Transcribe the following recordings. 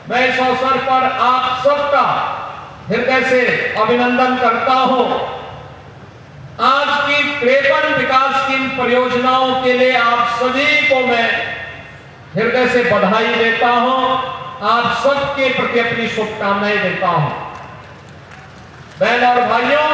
मैं इस अवसर पर आप सबका हृदय से अभिनंदन करता हूं। आज की 53 विकास की परियोजनाओं के लिए आप सभी को मैं हृदय से बधाई देता हूं, आप सबके प्रति अपनी शुभकामनाएं देता हूं। बहन और भाइयों,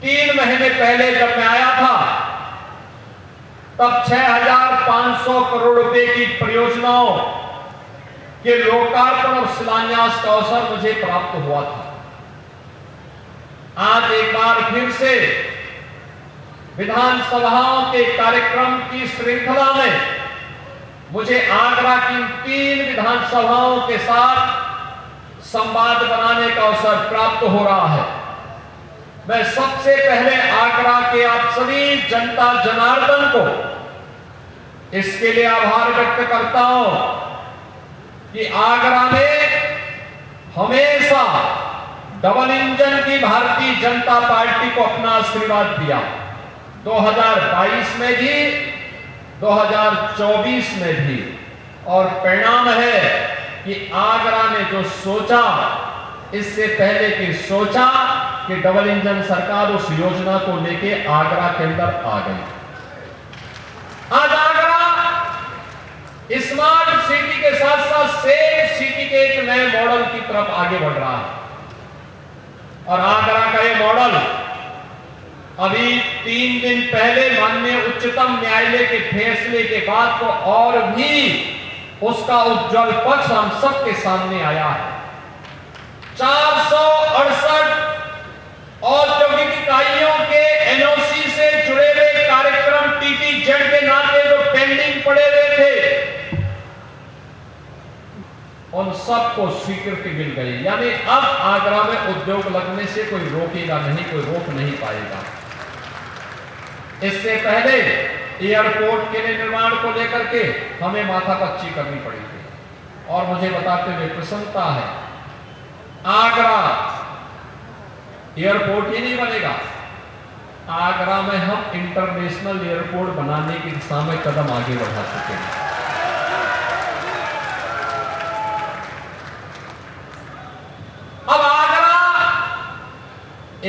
3 महीने पहले जब मैं आया था तब 6,500 करोड़ रुपए की परियोजनाओं के लोकार्पण और शिलान्यास का अवसर मुझे प्राप्त हुआ था। आज एक बार फिर से विधानसभाओं के कार्यक्रम की श्रृंखला में मुझे आगरा की 3 विधानसभाओं के साथ संवाद बनाने का अवसर प्राप्त हो रहा है। मैं सबसे पहले आगरा के आप सभी जनता जनार्दन को इसके लिए आभार व्यक्त करता हूं कि आगरा में हमेशा डबल इंजन की भारतीय जनता पार्टी को अपना आशीर्वाद दिया। 2022 में भी, 2024 में भी, और परिणाम है कि आगरा ने जो सोचा, इससे पहले कि सोचा कि डबल इंजन सरकार उस योजना को लेके आगरा के अंदर आ गई। आज आगरा स्मार्ट सिटी के साथ साथ सेफ सिटी के एक नए मॉडल की तरफ आगे बढ़ रहा है। और आगरा का ये मॉडल अभी 3 दिन पहले माननीय उच्चतम न्यायालय के फैसले के बाद तो और भी उसका उज्जवल पक्ष हम सबके सामने आया है। 468 औद्योगिक इकाइयों के एनओसी से जुड़े हुए कार्यक्रम टीटीजेड के नाते जो पेंडिंग पड़े हुए थे, उन सबको स्वीकृति मिल गई। यानी अब आगरा में उद्योग लगने से कोई रोकेगा नहीं, कोई रोक नहीं पाएगा। इससे पहले एयरपोर्ट के निर्माण को लेकर के हमें माथापच्ची करनी पड़ी थी, और मुझे बताते हुए प्रसन्नता है, आगरा एयरपोर्ट ही नहीं बनेगा, आगरा में हम इंटरनेशनल एयरपोर्ट बनाने की दिशा में कदम आगे बढ़ा चुके हैं। अब आगरा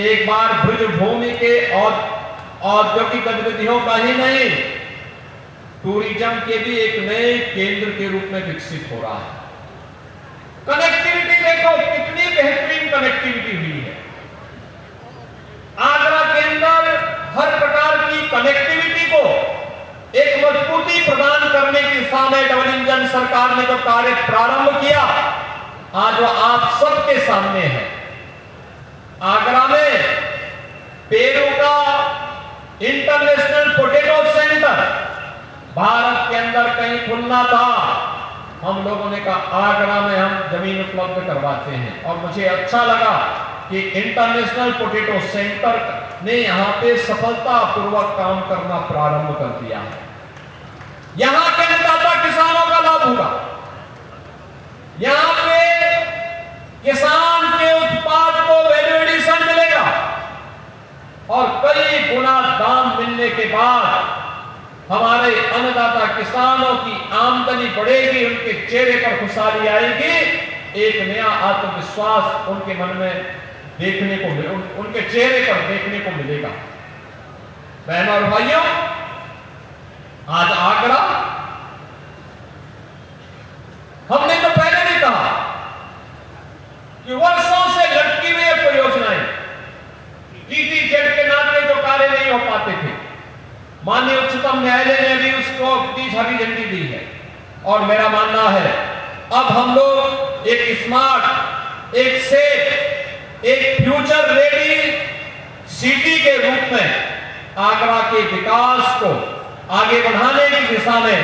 एक बार भुज भूमि के औद्योगिक गतिविधियों का ही नहीं, टूरिज्म के भी एक नए केंद्र के रूप में विकसित हो रहा है। कनेक्टिविटी देखो, कितनी बेहतरीन कनेक्टिविटी हुई है। आगरा के अंदर हर प्रकार की कनेक्टिविटी को एक मजबूती प्रदान करने की दिशा में डबल इंजन सरकार ने जो कार्य प्रारंभ किया, आज वो आप सबके सामने है। आगरा में पेरू का इंटरनेशनल पोटैटो सेंटर भारत के अंदर कहीं खुलना था, हम लोगों ने कहा आगरा में हम जमीन उपलब्ध करवाते हैं। और मुझे अच्छा लगा कि इंटरनेशनल पोटैटो सेंटर ने यहां पे सफलतापूर्वक काम करना प्रारंभ कर दिया है। यहां के अन्नदाता किसानों का लाभ होगा। यहां पे किसान के उत्पाद को वैल्यू एडिशन मिलेगा, और कई गुना दाम मिलने के बाद हमारे अन्नदाता किसानों की आमदनी बढ़ेगी, उनके चेहरे पर खुशहाली आएगी, एक नया आत्मविश्वास उनके मन में देखने को उनके चेहरे पर देखने को मिलेगा। बहनों और भाइयों, आज आगरा, हमने तो पहले भी कहा कि वर्षों से लटकी हुई परियोजनाएं, टीटीजेड के नाते जो कार्य नहीं हो पाते थे, माननीय उच्चतम न्यायालय ने भी उसको अपनी हरी झंडी दी है। और मेरा मानना है अब हम लोग एक स्मार्ट, एक सेफ, एक फ्यूचर रेडी सिटी के रूप में आगरा के विकास को आगे बढ़ाने की दिशा में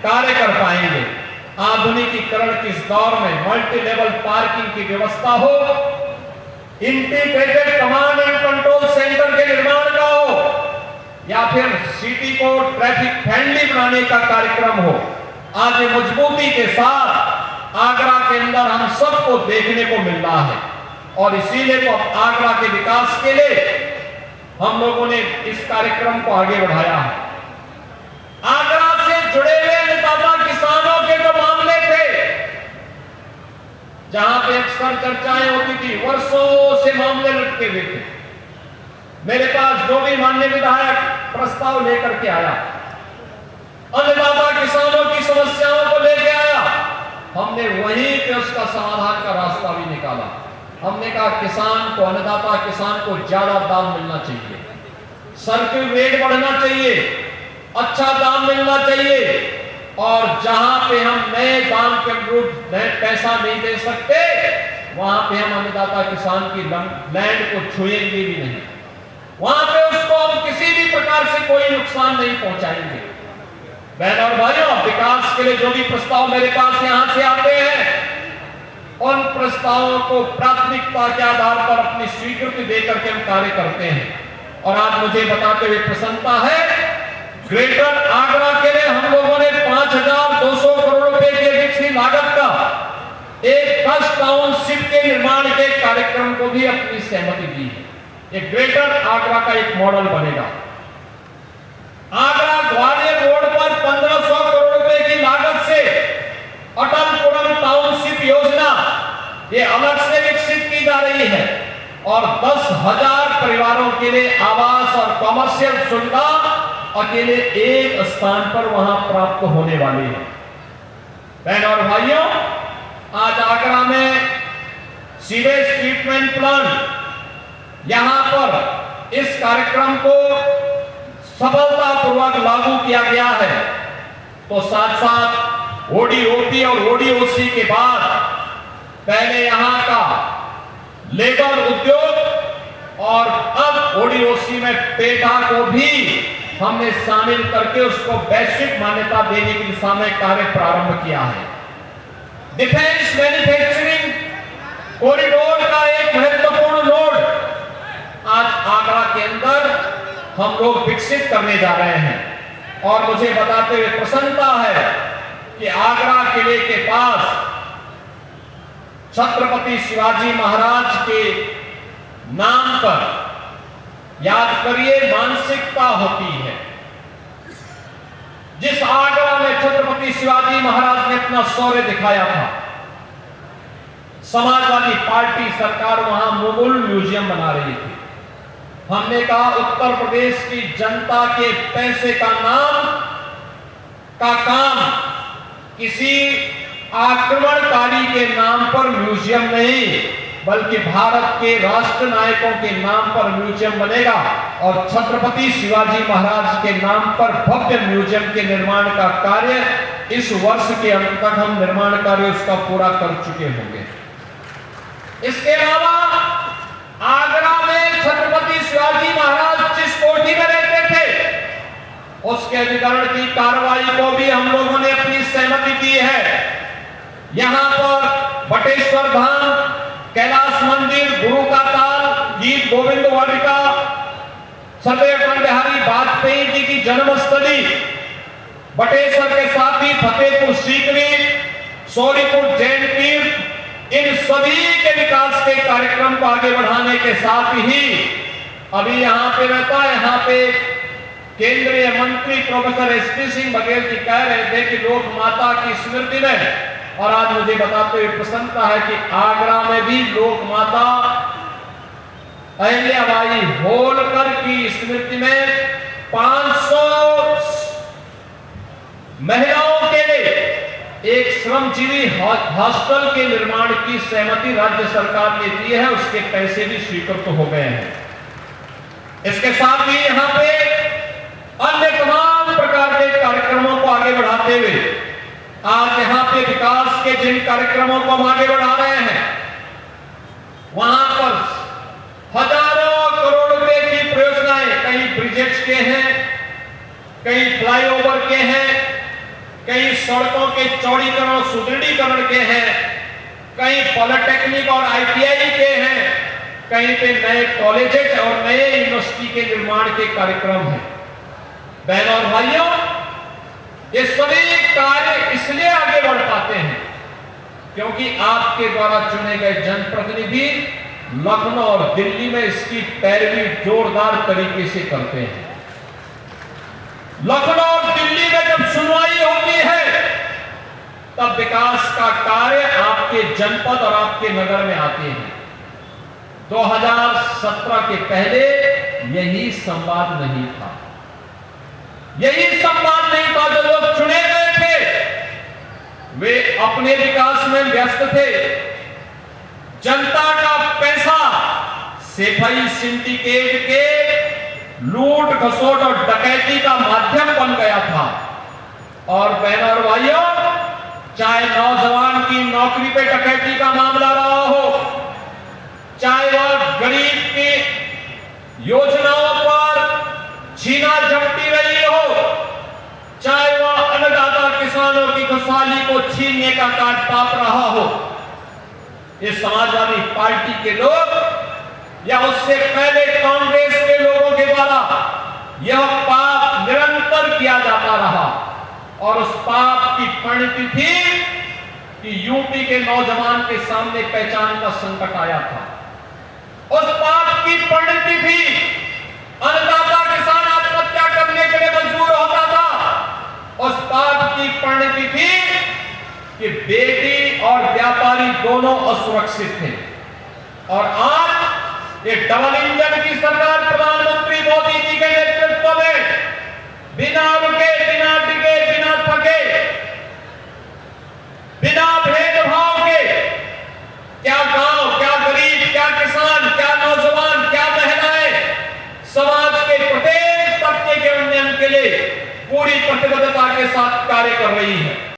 कार्य कर पाएंगे। आधुनिकीकरण के इस दौर में मल्टी लेवल पार्किंग की व्यवस्था हो, integrated command and control centre के निर्माण का हो, या फिर सिटी को ट्रैफिक फ्रेंडली बनाने का कार्यक्रम हो, आज मजबूती के साथ आगरा के अंदर हम सबको देखने को मिल रहा है। और इसीलिए तो आगरा के विकास के लिए हम लोगों ने इस कार्यक्रम को आगे बढ़ाया है। आगरा से जुड़े हुए अन्नदाता किसानों के जो मामले थे, जहां पे अक्सर चर्चाएं होती थी, वर्षों से मामले लटके हुए थे। मेरे पास जो भी माननीय विधायक प्रस्ताव लेकर के आया, अन्नदाता किसानों की समस्याओं को लेकर आया, हमने वहीं पे उसका समाधान का रास्ता भी निकाला। हमने कहा किसान को, अन्नदाता किसान को ज्यादा दाम मिलना चाहिए, सर्किल रेट बढ़ना चाहिए, अच्छा दाम मिलना चाहिए, और जहां पे हम नए दाम के अनुरूप नए पैसा नहीं दे सकते, वहां पे हम अन्नदाता किसान की लैंड को छुएंगे भी नहीं, वहां पे उसको हम किसी भी प्रकार से कोई नुकसान नहीं पहुंचाएंगे। बहनों और भाइयों, विकास के लिए जो भी प्रस्ताव मेरे पास यहां से आते हैं, उन प्रस्तावों को प्राथमिकता के आधार पर अपनी स्वीकृति देकर के हम कार्य करते हैं। और आज मुझे बताते हुए प्रसन्नता है, ग्रेटर आगरा के लिए हम लोगों ने 5,200 करोड़ रुपए की अधिक सी लागत का एक 10 टाउनशिप के निर्माण के कार्यक्रम को भी अपनी सहमति दी है। ये ग्रेटर आगरा का एक मॉडल बनेगा। आगरा ग्वालियर रोड पर 1,500 करोड़ रुपए की लागत से अटलपुरम टाउनशिप योजना ये अलग से विकसित की जा रही है, और 10,000 परिवारों के लिए आवास और कॉमर्शियल सुविधा अकेले एक स्थान पर वहां प्राप्त होने वाली है। बहनों और भाइयों, आज आगरा में सीवेज ट्रीटमेंट प्लांट, यहां पर इस कार्यक्रम को सफलतापूर्वक लागू किया गया है। तो साथ साथ ओडीओपी और ओडीओसी के बाद पहले यहां का लेबर उद्योग और अब ओडीओसी में पेटा को भी हमने शामिल करके उसको वैश्विक मान्यता देने की दिशा में कार्य प्रारंभ किया है। डिफेंस मैन्युफैक्चरिंग कॉरिडोर का एक महत्वपूर्ण नोड आज आगरा के अंदर हम लोग विकसित करने जा रहे हैं। और मुझे बताते हुए प्रसन्नता है कि आगरा किले के पास छत्रपति शिवाजी महाराज के नाम पर, याद करिए, मानसिकता होती है। जिस आगरा में छत्रपति शिवाजी महाराज ने अपना शौर्य दिखाया था, समाजवादी पार्टी सरकार वहां मुगल म्यूजियम बना रही थी। हमने कहा उत्तर प्रदेश की जनता के पैसे का काम किसी आक्रमणकारी के नाम पर म्यूजियम नहीं, बल्कि भारत के राष्ट्र नायकों के नाम पर म्यूजियम बनेगा, और छत्रपति शिवाजी महाराज के नाम पर भव्य म्यूजियम के निर्माण का कार्य इस वर्ष के अंत तक हम निर्माण कार्य उसका पूरा कर चुके होंगे। इसके अलावा आगरा में छत्रपति शिवाजी महाराज जिस कोठी में रहते थे, उसके अधिग्रहण की कार्रवाई को भी हम लोगों ने अपनी सहमति दी है। यहां पर बटेश्वर धाम, कैलाश मंदिर, गुरु का ताल, गीत गोविंद वाटिका, सरदार अटल बिहारी वाजपेयी जी की जन्मस्थली, बटेश्वर के साथ ही फतेहपुर सीकरी, सोरीपुर जैन तीर्थ, इन सभी के विकास के कार्यक्रम को आगे बढ़ाने के साथ ही अभी यहां पे रहता है, यहां पे केंद्रीय मंत्री प्रोफेसर एसपी सिंह बघेल जी कह रहे थे कि लोक माता की स्मृति में, और आज मुझे बताते हुए प्रसन्नता है कि आगरा में भी लोक माता अहिल्याबाई होलकर की स्मृति में 500 महिलाओं के लिए एक श्रमजीवी हॉस्टल के निर्माण की सहमति राज्य सरकार ने दी है, उसके पैसे भी स्वीकृत हो गए हैं। इसके साथ ही यहां पे अन्य तमाम प्रकार के कार्यक्रमों को आगे बढ़ाते हुए आज यहां पे विकास के जिन कार्यक्रमों को हम आगे बढ़ा रहे हैं, वहां पर हजारों करोड़ रुपए की परियोजनाएं, कई ब्रिजेज के हैं, कई फ्लाईओवर के हैं, कई सड़कों के चौड़ीकरण और सुदृढ़ीकरण के हैं, कई पॉलिटेक्निक और आईटीआई के हैं, कहीं पे नए कॉलेजेस और नए यूनिवर्सिटी के निर्माण के कार्यक्रम हैं। बहनों और भाइयों, ये सभी कार्य इसलिए आगे बढ़ पाते हैं क्योंकि आपके द्वारा चुने गए जनप्रतिनिधि लखनऊ और दिल्ली में इसकी पैरवी जोरदार तरीके से करते हैं। लखनऊ और दिल्ली में जब सुनवाई होती है, तब विकास का कार्य आपके जनपद और आपके नगर में आते हैं। 2017 के पहले यही संवाद नहीं था, यही संवाद नहीं था। जो लोग चुने गए थे वे अपने विकास में व्यस्त थे। जनता का पैसा सेफई सिंडिकेट के लूट खसोट और डकैती का माध्यम बन गया था। और बहनों और भाइयों, चाहे नौजवान की नौकरी पे डकैती का मामला रहा हो, चाहे वह गरीब की योजनाओं पर छीना झपटी रही हो, चाहे वह अन्नदाता किसानों की खुशहाली को छीनने का काट पाप रहा हो, ये समाजवादी पार्टी के लोग या उससे पहले कांग्रेस के लोगों के द्वारा यह पाप निरंतर किया जाता रहा। और उस पाप की परिणति थी कि यूपी के नौजवान के सामने पहचान का संकट आया था। उस पाप की परिणति थी अन्नदाता किसान आत्महत्या करने के लिए मजबूर होता था। उस पाप की परिणति थी कि बेटी और व्यापारी दोनों असुरक्षित थे। और आज ये डबल इंजन की सरकार प्रधानमंत्री मोदी जी के नेतृत्व में बिना रुके, बिना टिके, बिना थके, बिना भेदभाव के, क्या गांव, क्या गरीब, क्या किसान, क्या नौजवान, क्या महिलाएं, समाज के प्रत्येक तबके के उन्नयन के लिए पूरी प्रतिबद्धता के साथ कार्य कर रही है।